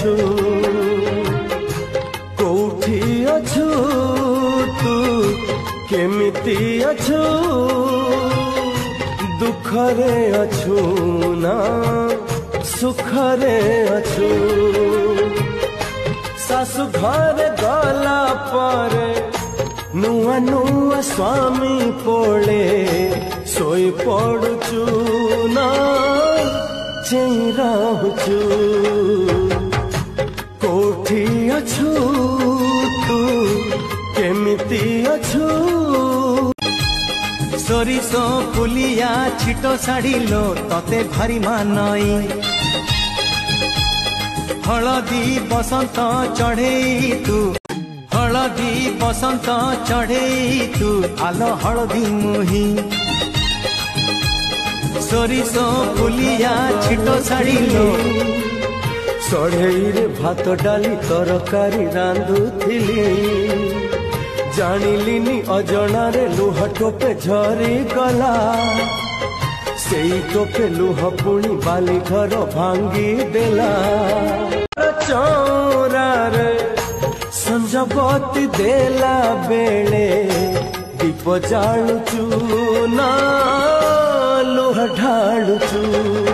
अछु कोठी अछु तू केमिति अछु दुखरे अछु ना सुखरे अछु सासु घर गला पर नुआ नुआ स्वामी पोले सोई पड़ुचु ना चेई रहूचु कोठी अछु तू केमिति अछु सोरिष फुलिया छिटो साड़िलो तते भारी मानई हलदी बसंत चढ़े तू हलदी बसंत चढ़े तू आलो हलदी मुही सोरिष फुलिया छिटो साड़िलो सढ़ेई रे भात डाली तरकारी रांधुथिली जानिलिनी अजणारे लुह टोपे झरी गला सेई टोपे लुह पुणी बाली घर भांगी देला चौरारे संजबती देला बेले दीप जालुचु ना लुह ढालुचु।